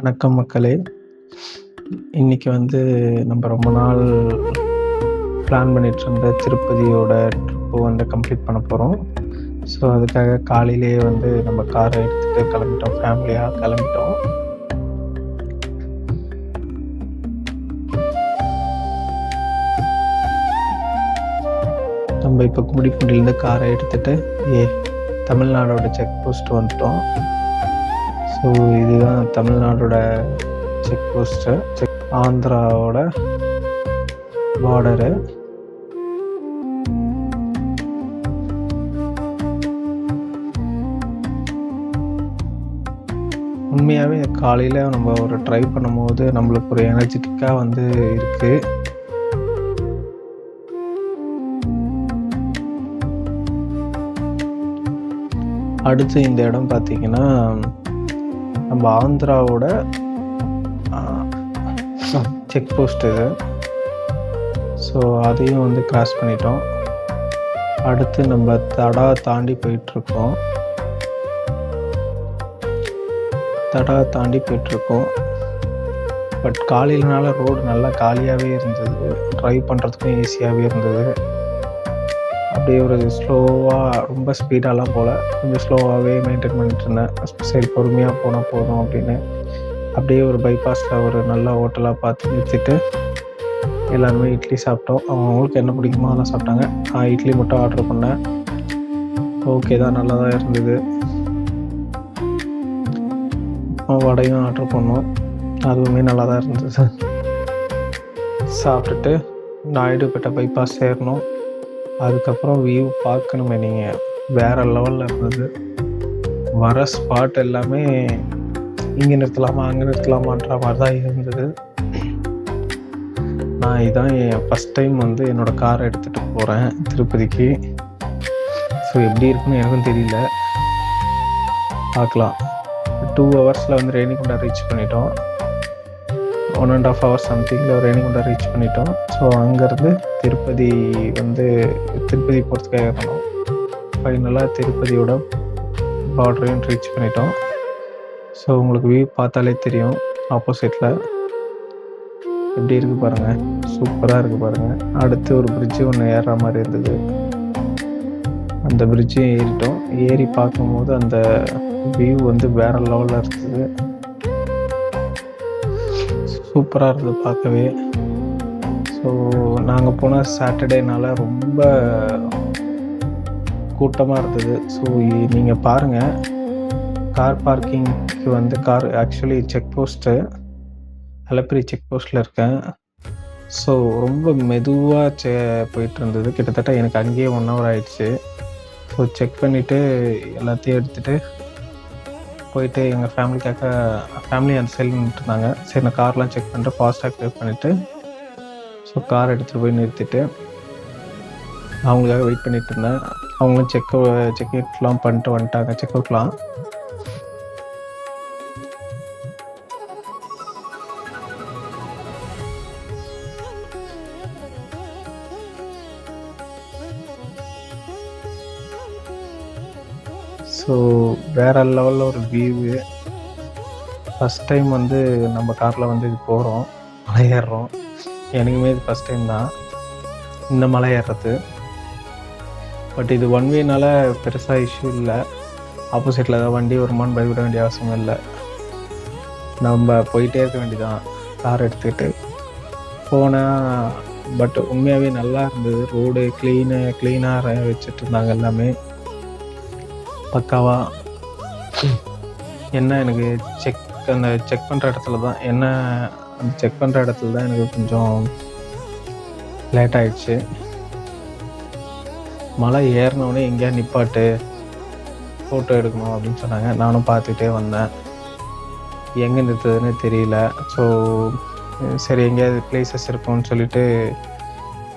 வணக்கம் மக்களே. இன்னைக்கு நம்ம ரொம்ப நாள் பிளான் பண்ணிட்டு இருந்த திருப்பதியோட ட்ரிப்பு கம்ப்ளீட் பண்ண போகிறோம். ஸோ அதுக்காக காலையிலேயே நம்ம காரை எடுத்துகிட்டு கிளம்பிட்டோம், ஃபேமிலியாக கிளம்பிட்டோம். நம்ம இப்போ கும்மிடிப்பூண்டிலேருந்து காரை எடுத்துகிட்டு தமிழ்நாடோட செக் போஸ்ட் வந்துட்டோம். ஸோ இதுதான் தமிழ்நாடோட செக் போஸ்ட்டு, ஆந்திராவோட பார்டரு. உண்மையாகவே காலையில் நம்ம ஒரு ட்ரை பண்ணும்போது நம்மளுக்கு ஒரு எனர்ஜெட்டிக்காக இருக்குது. அடுத்து இந்த இடம் பார்த்திங்கன்னா நம்ம ஆந்திராவோட செக் போஸ்ட் இது. ஸோ அதையும் கிராஸ் பண்ணிட்டோம். அடுத்து நம்ம தடா தாண்டி போயிட்டுருக்கோம். பட் காலையிலனால ரோடு நல்லா காலியாகவே இருந்தது, ட்ரைவ் பண்ணுறதுக்கும் ஈஸியாகவே இருந்தது. அப்படியே ஒரு ஸ்லோவாக, ரொம்ப ஸ்பீடாலாம் போல், கொஞ்சம் ஸ்லோவாகவே மெயின்டைன் பண்ணிட்டு இருந்தேன். சரி பொறுமையாக போனால் போதும் அப்படின்னு. அப்படியே ஒரு பைபாஸில் ஒரு நல்ல ஹோட்டலாக பார்த்து நிறுத்திட்டு எல்லாருமே இட்லி சாப்பிட்டோம். அவங்களுக்கு என்ன பிடிக்குமோ அதெல்லாம் சாப்பிட்டாங்க. நான் இட்லி மட்டும் ஆர்டர் பண்ணேன். ஓகே தான், நல்லா தான் இருந்தது. வடையும் ஆர்டர் பண்ணோம், அதுவுமே நல்லா தான் இருந்தது. சாப்பிட்டுட்டு நாயுடுபேட்டை பைபாஸ் ஏறணும். அதுக்கப்புறம் வியூ பார்க்கணுமே நீங்கள், வேறு லெவலில் இருந்தது. வர ஸ்பாட் எல்லாமே இங்கே நிறுத்தலாமா அங்கே நிறுத்தலாமான்ற மாதிரி தான் இருந்தது. நான் இதான் என் ஃபஸ்ட் டைம் என்னோடய காரை எடுத்துகிட்டு போகிறேன் திருப்பதிக்கு. ஸோ எப்படி இருக்குன்னு எனக்கும் தெரியல, பார்க்கலாம். 2 ஹவர்ஸில் ரேணிகுண்டா ரீச் பண்ணிட்டோம். 1.5 hours சம்திங்கில் ரேணிகுண்டா ரீச் பண்ணிட்டோம். ஸோ அங்கேருந்து திருப்பதி போகிறதுக்காக இருக்கணும். ஃபைனலாக திருப்பதியோட பார்டரையும் ரீச் பண்ணிட்டோம். ஸோ உங்களுக்கு வியூ பார்த்தாலே தெரியும், ஆப்போசிட்டில் எப்படி இருக்குது பாருங்கள், சூப்பராக இருக்குது பாருங்கள். அடுத்து ஒரு பிரிட்ஜு ஒன்று ஏறுற மாதிரி இருந்தது. அந்த பிரிட்ஜையும் ஏறிட்டோம். ஏறி பார்க்கும்போது அந்த வியூ வேறு லெவலில் இருந்தது. சூப்பராக இருந்தது பார்க்கவே. ஸோ நாங்கள் போன சாட்டர்டேனால ரொம்ப கூட்டமாக இருந்தது. ஸோ நீங்கள் பாருங்கள், கார் பார்க்கிங்க்கு car actually check post Alipiri check போஸ்ட்டில் இருக்கேன். ஸோ ரொம்ப மெதுவாக போயிட்டு இருந்தது. கிட்டத்தட்ட எனக்கு அங்கேயே 1 hour ஆகிடுச்சு. ஸோ செக் பண்ணிவிட்டு எல்லாத்தையும் எடுத்துகிட்டு போயிட்டு எங்கள் ஃபேமிலி அந்த சைடில் நின்றுட்டுருந்தாங்க. சரி நான் கார்லாம் செக் பண்ணிட்டு ஃபாஸ்டாக் பே பண்ணிவிட்டு ஸோ கார் எடுத்துகிட்டு போய் நிறுத்திட்டு அவங்களுக்காக வெயிட் பண்ணிகிட்டு இருந்தேன். அவங்களும் செக்அவுட்லாம் பண்ணிட்டு வந்துட்டாங்க. செக்அவுட்லாம் ஸோ வேறு லெவலில் ஒரு வியூவு. ஃபஸ்ட் டைம் நம்ம காரில் இது போகிறோம், மலை ஏறுறோம். எனக்குமே இது ஃபஸ்ட் டைம் தான் இந்த மலை ஏறுறது. பட் இது 1 wayனால பெருசாக இஷ்யூ இல்லை. ஆப்போசிட்டில் ஏதாவது வண்டி வருமானு பயப்பட வேண்டிய அவசியம் இல்லை. நம்ம போயிட்டே இருக்க வேண்டியதான் கார் எடுத்துக்கிட்டு போனால். பட் உண்மையாகவே நல்லா இருந்தது. ரோடு க்ளீனாக வச்சுட்டு இருந்தாங்க எல்லாமே பக்காவா. என்ன எனக்கு செக் பண்ணுற இடத்துல தான் எனக்கு கொஞ்சம் லேட் ஆகிடுச்சு. மலை ஏறினோடனே எங்கேயா நிப்பாட்டு, ஃபோட்டோ எடுக்கணும் அப்படின்னு சொன்னாங்க. நானும் பார்த்துக்கிட்டே வந்தேன், எங்கே நிறுத்துறதுன்னு தெரியல. ஸோ சரி எங்கேயாவது பிளேசஸ் இருக்கும்னு சொல்லிட்டு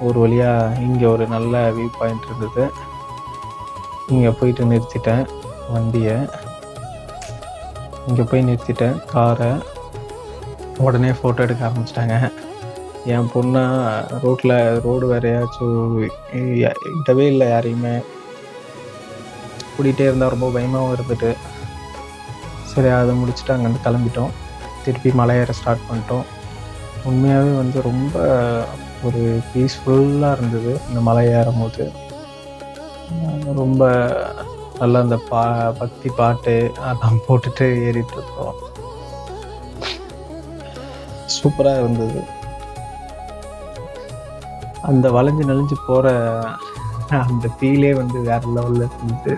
ஒரு வழியாக இங்கே ஒரு நல்ல வியூ பாயிண்ட் இருந்தது, இங்கே போயிட்டு நிறுத்திட்டேன் வண்டியை. இங்கே போய் நிறுத்திட்டேன் காரை. உடனே ஃபோட்டோ எடுக்க ஆரம்பிச்சிட்டாங்க. என் பொண்ணா ரோடு வேறையாச்சும் விடவே இல்லை யாரையுமே. கூட்டிகிட்டே இருந்தால் ரொம்ப பயமாகவும் இருந்துட்டு சரி அதை முடிச்சுட்டு அங்கேருந்து கிளம்பிட்டோம். திருப்பி மலை ஏற ஸ்டார்ட் பண்ணிட்டோம். உண்மையாகவே வந்து ரொம்ப ஒரு பீஸ்ஃபுல்லாக இருந்தது இந்த மலை ஏறும்போது. ரொம்ப நல்லா அந்த பக்தி பாட்டு அதெல்லாம் போட்டுட்டு ஏறிட்டுருக்கோம். சூப்பராக இருந்தது. அந்த வளைஞ்சு நெளிஞ்சு போகிற அந்த ஃபீலே வந்து வேற லெவலில் இருந்தது.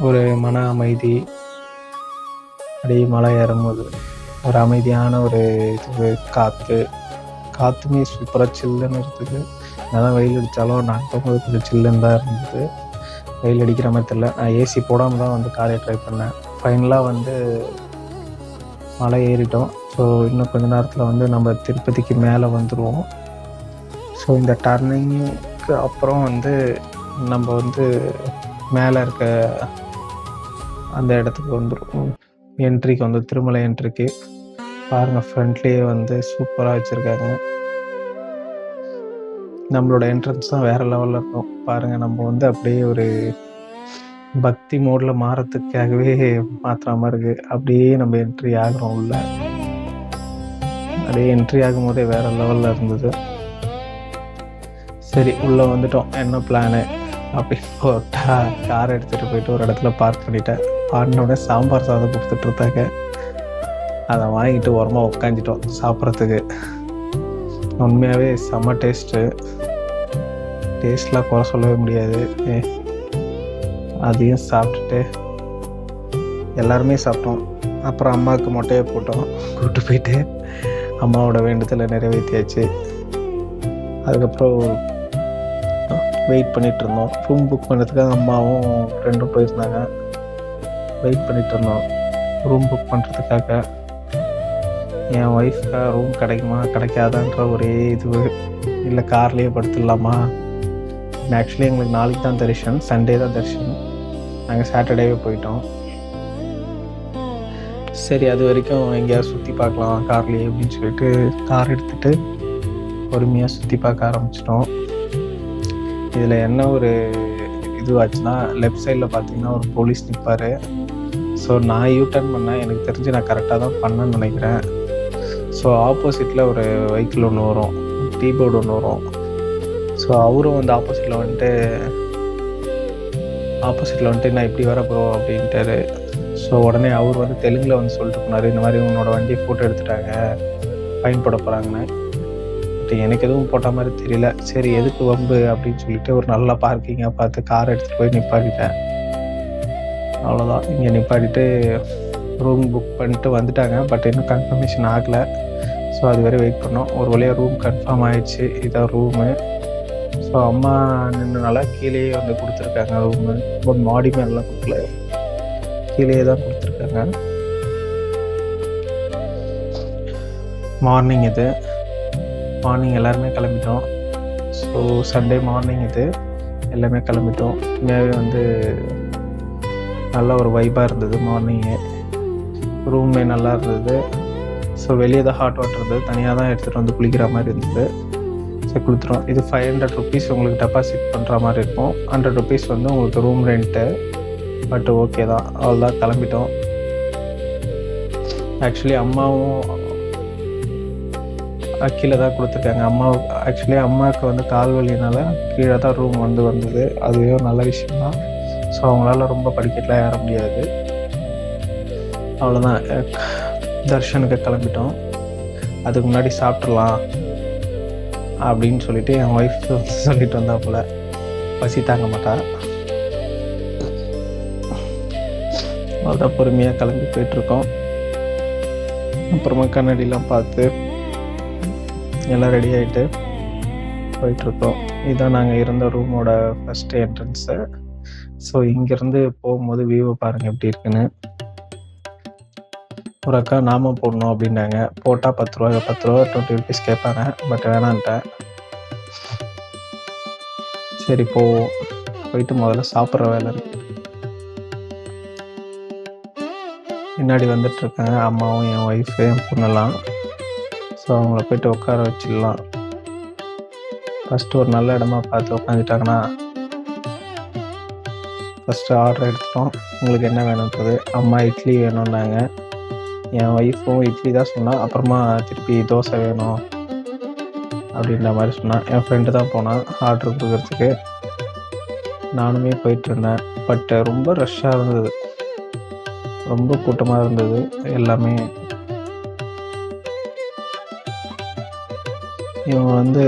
ஒரு மன அமைதி, அப்படியே மலை ஏறும்போது ஒரு அமைதியான ஒரு இது, காற்றுமே சூப்பராக சில்லுன்னு இருக்குது. என்னதான் வெயில் அடித்தாலும் நான் போகும்போது கொஞ்சம் சில்லுன்னு தான் இருந்தது. வெயில் அடிக்கிற மாதிரி தெரியல. நான் ஏசி போடாமல் தான் வந்து காரை ட்ரை பண்ணேன். ஃபைனலாக வந்து மலை ஏறிட்டோம். ஸோ இன்னும் கொஞ்ச நேரத்தில் வந்து நம்ம திருப்பதிக்கு மேலே வந்துடுவோம். ஸோ இந்த டர்னிங்க்கு அப்புறம் வந்து நம்ம வந்து மேலே இருக்க அந்த இடத்துக்கு வந்துடும், என்ட்ரிக்கு வந்து திருமலை என்ட்ரிக்கு. பாருங்கள், ஃப்ரண்ட்லேயே வந்து சூப்பராக வச்சுருக்காங்க. நம்மளோட என்ட்ரன்ஸ் தான் வேறு லெவலில் இருக்கும். பாருங்கள், நம்ம வந்து அப்படியே ஒரு பக்தி மோடில் மாறத்துக்காகவே மாற்றுற மாதிரி இருக்குது. அப்படியே நம்ம என்ட்ரி ஆகிறோம் உள்ள. அப்படியே என்ட்ரி ஆகும் போதே வேறு லெவலில் இருந்தது. சரி, உள்ளே வந்துட்டோம். என்ன பிளானு அப்படின்னு போட்டா கார் எடுத்துகிட்டு போயிட்டு ஒரு இடத்துல பார்க் பண்ணிட்டேன். பாடினோடனே சாம்பார் சாதம் கொடுத்துட்டு இருந்தாங்க. அதை வாங்கிட்டு ஓரமாக உட்காந்துட்டோம் சாப்பிட்றதுக்கு. உண்மையாகவே செம்ம டேஸ்ட்லாம் குறை சொல்லவே முடியாது. அதையும் சாப்பிட்டுட்டு எல்லாருமே சாப்பிட்டோம். அப்புறம் அம்மாவுக்கு மொட்டையை போட்டோம். கூப்பிட்டு போயிட்டு அம்மாவோட வேண்டுதலை நிறைவேற்றியாச்சு. அதுக்கப்புறம் வெயிட் பண்ணிகிட்டு இருந்தோம். ரூம் புக் பண்ணுறதுக்காக அம்மாவும் ஃப்ரெண்டும் போயிருந்தாங்க. வெயிட் பண்ணிகிட்டு இருந்தோம் ரூம் புக் பண்ணுறதுக்காக. என் ஒய்ஃப்காக ரூம் கிடைக்குமா கிடைக்காதான்ற ஒரே இது. இல்லை கார்லேயே படுத்துடலாமா. ஆக்சுவலி எங்களுக்கு நாளைக்கு தான் தரிசனம், சண்டே தான் தரிசனம். நாங்கள் சாட்டர்டேவே போயிட்டோம். சரி, அது வரைக்கும் எங்கேயாவது சுற்றி பார்க்கலாம் கார்லேயே அப்படின்னு சொல்லிட்டு கார் எடுத்துகிட்டு பொறுமையாக சுற்றி பார்க்க ஆரம்பிச்சிட்டோம். இதில் என்ன ஒரு இதுவாச்சுன்னா, லெஃப்ட் சைடில் பார்த்தீங்கன்னா ஒரு போலீஸ் நிற்பார். ஸோ நான் யூட்டர்ன் பண்ணேன். எனக்கு தெரிஞ்சு நான் கரெக்டாக தான் பண்ணேன்னு நினைக்கிறேன். ஸோ ஆப்போசிட்டில் ஒரு வெஹிக்கிள் ஒன்று வரும், டீ போர்டு ஒன்று வரும். ஸோ அவரும் வந்து ஆப்போசிட்டில் வந்துட்டு நான் இப்படி வர ப்ரோ அப்படின்ட்டாரு. ஸோ உடனே அவர் வந்து தெலுங்கில் வந்து சொல்லிட்டு போனார், இந்த மாதிரி உன்னோட வண்டியை ஃபோட்டோ எடுத்துட்டாங்க, ஃபைன் போட போகிறாங்கன்னு. பட் எனக்கு எதுவும் போட்ட மாதிரி தெரியல. சரி, எதுக்கு வம்பு அப்படின்னு சொல்லிட்டு ஒரு நல்ல பார்க்கிங்காக பார்த்து கார் எடுத்துகிட்டு போய் நிப்பாட்டிட்டேன். அவ்வளோதான், இங்கே நிப்பாட்டிட்டு ரூம் புக் பண்ணிட்டு வந்துட்டாங்க. பட் இன்னும் கன்ஃபர்மேஷன் ஆகலை. ஸோ அது வரை வெயிட் பண்ணோம். ஒரு வழியாக ரூம் கன்ஃபார்ம் ஆகிடுச்சு. இதான் ரூமு. ஸோ அம்மா நின்றனால கீழேயே வந்து கொடுத்துருக்காங்க ரூமு. ரொம்ப மாடி மேலாம் கொடுக்கல, கீழே தான் கொடுத்துருக்காங்க. மார்னிங் இது. மார்னிங் எல்லாருமே கிளம்பிட்டோம். ஸோ சண்டே மார்னிங் இது எல்லாமே கிளம்பிட்டோம். உண்மையாகவே வந்து நல்ல ஒரு வைப்பாக இருந்தது. மார்னிங்கு ரூமே நல்லா இருந்தது. ஸோ வெளியே தான் ஹாட் வாட்டர் இருந்தது, தனியாக தான் எடுத்துகிட்டு வந்து குளிக்கிற மாதிரி இருந்தது. ஸோ கொடுத்துரும். இது 500 rupees உங்களுக்கு டெபாசிட் பண்ணுற மாதிரி இருக்கும். 100 rupees வந்து உங்களுக்கு ரூம் ரெண்ட்டு. பட் ஓகே தான், அவ்வளோதான், கிளம்பிட்டோம். ஆக்சுவலி அம்மாவும் கீழே தான் கொடுத்துருக்காங்க. அம்மாவுக்கு வந்து கால் வலினால கீழே தான் ரூம் வந்தது. அதுவே ஒரு நல்ல விஷயம்தான். ஸோ அவங்களால ரொம்ப படிக்கட்டில் ஏற முடியாது. அவ்வளோதான், தர்ஷனுக்கு கிளம்பிட்டோம். அதுக்கு முன்னாடி சாப்பிட்றலாம் அப்படின்னு சொல்லிட்டு என் ஒய்ஃப் சொல்லிட்டு வந்தா போல, பசி தாங்க மாட்டா. அதான் பொறுமையாக கிளம்பி போயிட்டுருக்கோம். அப்புறமா கண்ணாடிலாம் பார்த்து எல்லாம் ரெடி ஆகிட்டு போயிட்டுருக்கோம். இதுதான் நாங்கள் இருந்த ரூமோட ஃபஸ்ட்டு என்ட்ரன்ஸு. ஸோ இங்கேருந்து போகும்போது வியூவை பாருங்கள் எப்படி இருக்குன்னு. ஒரு அக்கா நாமம் போடணும் அப்படின்னாங்க. போட்டால் 10 ரூபா 20 rupees கேட்பாங்க. பட் வேணான்ட்டேன். சரி போயிட்டு முதல்ல சாப்பிட்ற வேலை இருக்கு. பின்னாடி வந்துட்டுருக்காங்க அம்மாவும் என் ஒய்ஃபு என் பொண்ணெல்லாம். ஸோ அவங்கள போய்ட்டு உட்கார வச்சிடலாம். ஃபஸ்ட்டு ஒரு நல்ல இடமா பார்த்து உட்காந்துட்டாங்கன்னா ஃபஸ்ட்டு ஆர்டர் எடுத்துட்டோம். உங்களுக்கு என்ன வேணுன்றது. அம்மா இட்லி வேணும்னாங்க. என் ஒய்ஃபும் இட்லி தான் சொன்னா. அப்புறமா திருப்பி தோசை வேணும் அப்படின்ற மாதிரி சொன்னான். என் ஃப்ரெண்டு தான் போனான் ஆர்டர் கொடுக்கறதுக்கு. நானுமே போயிட்டுருந்தேன். பட் ரொம்ப ரஷ்ஷாக இருந்தது, ரொம்ப கூட்டமாக இருந்தது எல்லாமே. இவங்க வந்து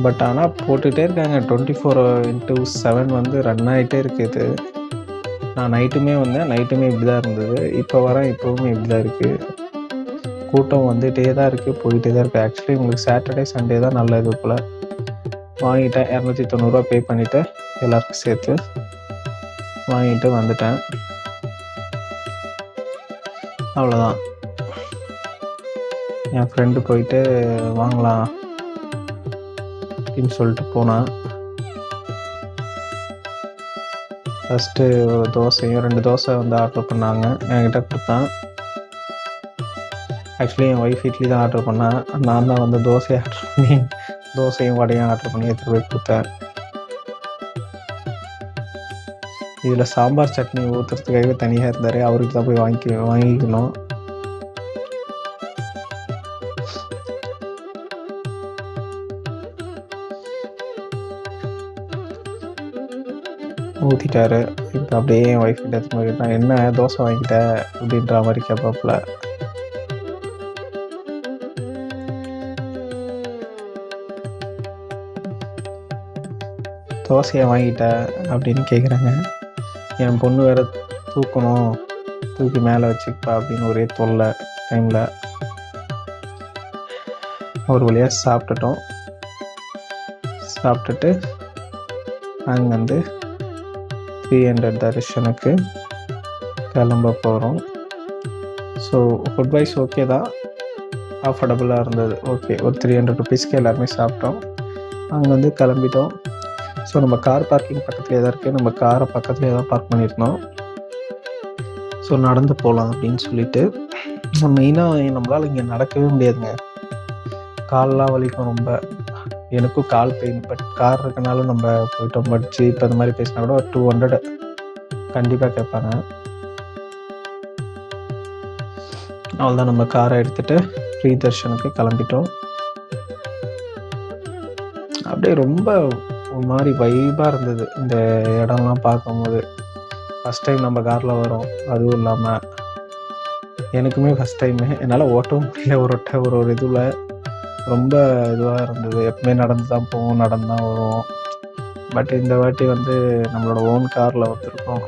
பட் ஆனால் போட்டுகிட்டே இருக்காங்க. 24/7 வந்து ரன் ஆகிட்டே இருக்குது. நான் நைட்டுமே வந்தேன், நைட்டுமே இப்படி தான் இருந்தது. இப்போ வரேன், இப்போவுமே இப்படி தான் இருக்குது. கூட்டம் வந்துகிட்டே தான் இருக்குது, போயிட்டே தான் இருக்குது. ஆக்சுவலி உங்களுக்கு சாட்டர்டே சண்டே தான் நல்ல இது போல். வாங்கிட்டேன். 290 பே பண்ணிவிட்டு எல்லாருக்கும் சேர்த்து வாங்கிட்டு வந்துட்டேன். அவ்வளோதான். என் ஃப்ரெண்டு போயிட்டு வாங்கலாம் அப்படின்னு சொல்லிட்டு போனான். ஃபஸ்ட்டு ஒரு தோசையும் 2 தோசை வந்து ஆர்டர் பண்ணாங்க, என்கிட்ட கொடுத்தான். ஆக்சுவலி என் ஒய்ஃப் இட்லி தான் ஆர்டர் பண்ணேன். நான் தான் வந்து தோசையை ஆர்டர் பண்ணி தோசையும் வடையும் ஆர்டர் பண்ணி எடுத்துகிட்டு போய் கொடுத்தேன். இதில் சாம்பார் சட்னி ஊற்றுறதுக்காகவே தனியாக இருந்தார். அவருக்கு தான் போய் வாங்கிக்கணும். ஊற்றிட்டாரு. இப்போ அப்படியே என் ஒய்ஃப் கிட்ட எடுத்து போய் என்ன தோசை வாங்கிட்ட அப்படின்ற மாதிரி கேட்பாப்புல. தோசையை வாங்கிட்ட அப்படின்னு கேட்குறாங்க. என் பொண்ணு வேறு தூக்கணும், தூக்கி மேலே வச்சுக்கப்பா அப்படின்னு ஒரே தொல்லை டைமில். ஒரு வழியாக சாப்பிட்டுட்டோம். சாப்பிட்டுட்டு அங்கேருந்து 300 தரிசனுக்கு கிளம்ப போகிறோம். ஸோ ஃபுட் வைஸ் ஓகே தான், அஃபோர்டபுளாக இருந்தது. ஓகே, ஒரு 300 ருபீஸ்க்கு எல்லாருமே சாப்பிட்டோம். அங்கேருந்து கிளம்பிட்டோம். ஸோ நம்ம கார் பார்க்கிங் பக்கத்துலேயே தான் இருக்குது. நம்ம காரை பக்கத்துலேயே தான் பார்க் பண்ணியிருந்தோம். ஸோ நடந்து போகலாம் அப்படின்னு சொல்லிட்டு. மெயினாக நம்மளால் இங்கே நடக்கவே முடியாதுங்க, கால்லாம் வலிக்கும் ரொம்ப. எனக்கும் கால் பெயின். பட் கார் இருக்கனால நம்ம போயிட்டோம். படித்து இப்போ இந்த மாதிரி பேசினா கூட ஒரு 200 கண்டிப்பாக கேட்பாங்க. அவ்வளோதான், நம்ம காரை எடுத்துகிட்டு ஃப்ரீ தர்ஷனுக்கு கிளம்பிட்டோம். அப்படியே ரொம்ப ஒரு மாதிரி வைபாக இருந்தது இந்த இடம்லாம் பார்க்கும்போது. ஃபஸ்ட் டைம் நம்ம காரில் வரோம், அதுவும் இல்லாமல் எனக்குமே ஃபஸ்ட் டைமு. என்னால் ஓட்டவும் முடியல. ஒரு இதில் ரொம்ப இதுவாக இருந்தது. எப்பவுமே நடந்து தான் போவோம், நடந்து தான் வருவோம். பட் இந்த வாட்டி வந்து நம்மளோட ஓன் காரில் வந்துருக்கோம்.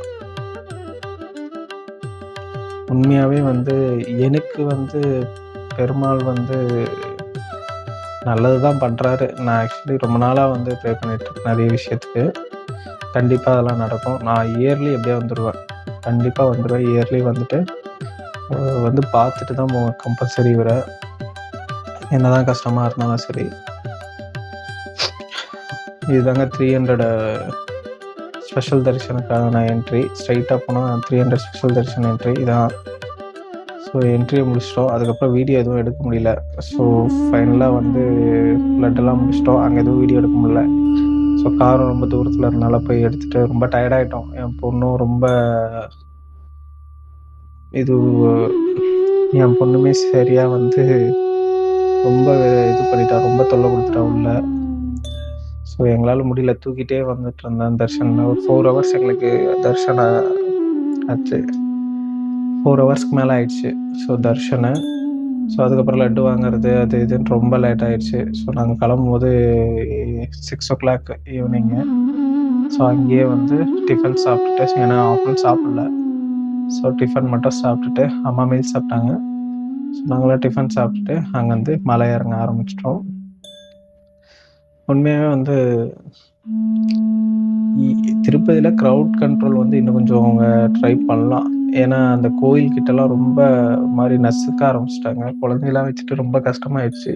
உண்மையாகவே வந்து எனக்கு வந்து பெருமாள் வந்து நல்லது தான் பண்ணுறாரு. நான் ஆக்சுவலி ரொம்ப நாளாக வந்து ப்ரே பண்ணிகிட்ருக்கேன் நிறைய விஷயத்துக்கு. கண்டிப்பாக அதெல்லாம் நடக்கும். நான் இயர்லி எப்படியே வந்துடுவேன், கண்டிப்பாக வந்துடுவேன். இயர்லி வந்துட்டு வந்து பார்த்துட்டு தான் போவேன் கம்பல்சரி. இவரை என்ன தான் கஷ்டமாக இருந்தாலும் சரி. இதுதாங்க 300 ஸ்பெஷல் தரிசனுக்கான என்ட்ரி. ஸ்ட்ரைட்டாக போனால் 300 ஸ்பெஷல் தரிசன என்ட்ரி இதான். ஸோ என்ட்ரியை முடிச்சிட்டோம். அதுக்கப்புறம் வீடியோ எதுவும் எடுக்க முடியல. ஸோ ஃபைனலாக வந்து பிளட்டெல்லாம் முடிச்சிட்டோம். அங்கே எதுவும் வீடியோ எடுக்க முடியல. ஸோ காரும் ரொம்ப தூரத்தில் இருந்தனால போய் எடுத்துகிட்டு ரொம்ப டயர்டாகிட்டோம். என் பொண்ணும் ரொம்ப என் பொண்ணுமே சரியாக வந்து ரொம்ப இது பண்ணிட்டா, ரொம்ப தொல்லை கொடுத்துட்டா உள்ள. ஸோ எங்களால் முடியல, தூக்கிட்டே வந்துட்டு இருந்தேன். தர்ஷன் ஒரு 4 hours எங்களுக்கு தர்ஷனம் ஆச்சு. 4 hours மேலே ஆயிடுச்சு. ஸோ தர்ஷனை. ஸோ அதுக்கப்புறம் லட்டு வாங்குறது அது இதுன்னு ரொம்ப லேட் ஆகிடுச்சு. ஸோ நாங்கள் கிளம்பும்போது 6 o'clock ஈவினிங்கு. ஸோ அங்கேயே வந்து டிஃபன் சாப்பிட்டுட்டு, ஏன்னா ஆஃப்டர்நூன் சாப்பிடல, ஸோ டிஃபன் மட்டும் சாப்பிட்டுட்டு அம்மா மீல் சாப்பிட்டாங்க. ஸோ நாங்களாம் டிஃபன் சாப்பிட்டுட்டு அங்கேருந்து மலை இறங்க ஆரம்பிச்சிட்டோம். உண்மையாகவே வந்து திருப்பதியில் க்ரௌட் கண்ட்ரோல் வந்து இன்னும் கொஞ்சம் அவங்க ட்ரை பண்ணலாம். ஏன்னா அந்த கோயில்கிட்டலாம் ரொம்ப மாதிரி நசுக்க ஆரம்பிச்சிட்டாங்க. குழந்தைங்களாம் வச்சுட்டு ரொம்ப கஷ்டமாயிடுச்சு.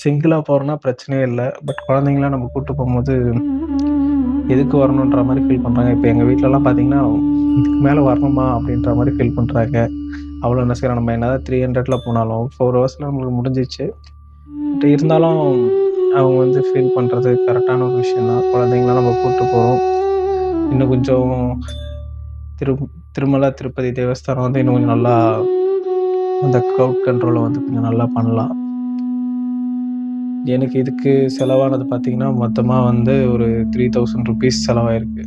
சிங்கிளாக போகிறோன்னா பிரச்சனையே இல்லை. பட் குழந்தைங்களாம் நம்ம கூப்பிட்டு போகும்போது எதுக்கு வரணுன்ற மாதிரி ஃபீல் பண்ணுறாங்க. இப்போ எங்கள் வீட்டிலலாம் பார்த்தீங்கன்னா இதுக்கு மேலே வரணுமா அப்படின்ற மாதிரி ஃபீல் பண்ணுறாங்க. அவ்வளோ நசுக்கிறோம். நம்ம என்ன தான் 300 போனாலும் 4 hours நம்மளுக்கு முடிஞ்சிச்சு. பட் இருந்தாலும் அவங்க வந்து ஃபீல் பண்றது கரெக்டான ஒரு விஷயம் தான். குழந்தைங்கள நம்ம கூட்டு போறோம். இன்னும் கொஞ்சம் திரு திருமலா திருப்பதி தேவஸ்தானம் வந்து இன்னும் கொஞ்சம் நல்லா அந்த க்ரவுட் கண்ட்ரோல வந்து கொஞ்சம் நல்லா பண்ணலாம். எனக்கு இதுக்கு செலவானது பார்த்தீங்கன்னா, மொத்தமா வந்து ஒரு ₹3000 செலவாயிருக்கு.